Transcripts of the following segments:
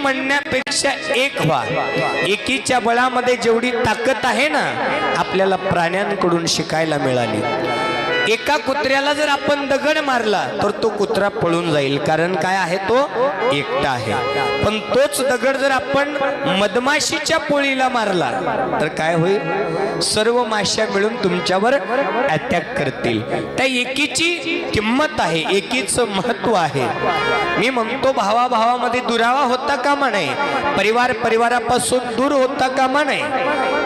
म्हणण्यापेक्षा एक व्हा। एकीच्या बळामध्ये जेवढी ताकद आहे ना, आपल्याला प्राण्यांकडून शिकायला मिळाली। एका कुत्र्याला जर आपण दगड मारला तर तो कुत्रा पळून जाईल, कारण काय आहे, तो एकटा आहे। पण तोच दगड जर आपण मधमाशीच्या पोळीला मारला तर काय होईल, सर्व माश्या मिळून तुमच्यावर अटॅक करतील। त्या एकीची किंमत आहे, एकीचं महत्व आहे। मी म्हणतो भावाभावामध्ये दुरावा होता कामा नये, परिवार परिवारापासून दूर होता कामा नये।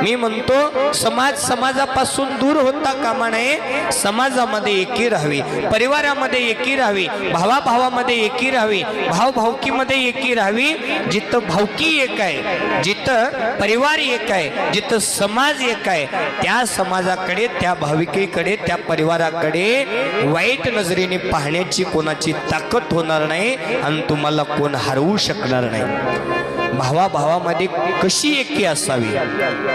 मी म्हणतो समाज समाजापासून दूर होता कामा नये, समाजामध्ये एकी राहावी, परिवारामध्ये एकी राहावी, भावाभावामध्ये एकी राहावी, भावभावकीमध्ये एकी राहावी। जिथं भावकी एक आहे, जिथं परिवार एक आहे, जिथं समाज एक आहे, त्या समाजाकडे, त्या भाविकेकडे, त्या परिवाराकडे वाईट नजरेने पाहण्याची कोणाची ताकद होणार नाही आणि तुम्हाला कोण हरवू शकणार नाही। भावाभावामध्ये कशी एकी असावी,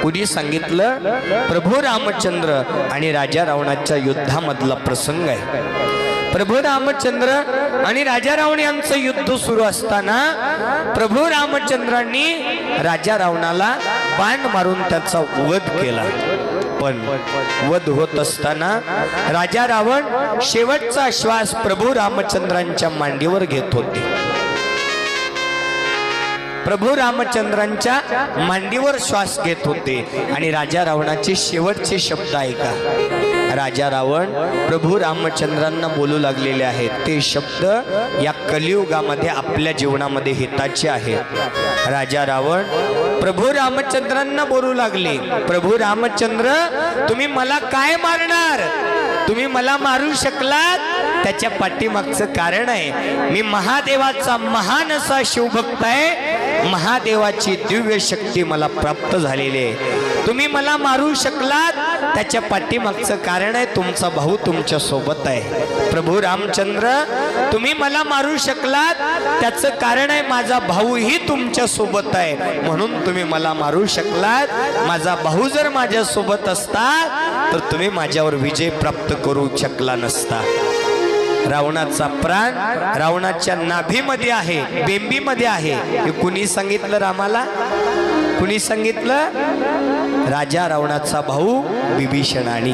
कुणी सांगितलं, प्रभू रामचंद्र आणि राजा रावणाच्या युद्धामधला प्रसंग आहे। प्रभू रामचंद्र आणि राजा रावण यांचं युद्ध सुरू असताना प्रभू रामचंद्रांनी राजा रावणाला बाण मारून त्याचा वध केला। पण वध होत असताना राजा रावण शेवटचा श्वास प्रभू रामचंद्रांच्या मांडीवर घेत होते। प्रभू रामचंद्रांच्या मांडीवर श्वास घेत होते आणि राजा रावणाचे शेवटचे शब्द ऐका। राजा रावण प्रभू रामचंद्रांना बोलू लागलेले आहेत, ते शब्द या कलियुगामध्ये आपल्या जीवनामध्ये हिताचे आहेत। राजा रावण प्रभू रामचंद्रांना बोलू लागले, प्रभू रामचंद्र तुम्ही मला काय मारणार, तुम्ही मला मारू शकलात, त्याच्या पाठीमागचं कारण आहे, मी महादेवाचा महान असा शिवभक्त आहे, महादेवाची दिव्य शक्ती मला प्राप्त झालेली आहे। तुम्ही मला मारू शकलात, त्याच्या पाठीमागचं कारण आहे, तुमचा भाऊ तुमच्या सोबत आहे। प्रभू रामचंद्र तुम्ही मला मारू शकलात, त्याचं कारण आहे, माझा भाऊही तुमच्या सोबत आहे, म्हणून तुम्ही मला मारू शकलात। माझा भाऊ जर माझ्या सोबत असता तर तुम्ही माझ्यावर विजय प्राप्त करू शकला नसता। रावणाचा प्राण रावणाच्या नाभीमध्ये आहे, बेंबीमध्ये आहे। हे कुणी सांगितलं रामाला, कुणी सांगितलं, राजा रावणाचा भाऊ विभीषणाने।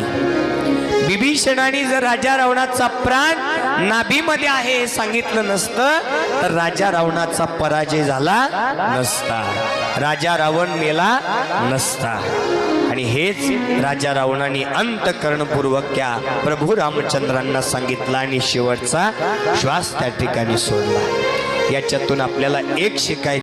विभीषणाने जर राजा रावणाचा प्राण नाभीमध्ये आहे हे सांगितलं नसतं तर राजा रावणाचा पराजय झाला नसता, राजा रावण मेला नसता। आणि हेच राजा रावणाने अंतःकरणपूर्वक त्या प्रभू रामचंद्रांना सांगितलं आणि शेवटचा श्वास त्या ठिकाणी सोडला। याच्यातून आपल्याला एक शिकायचं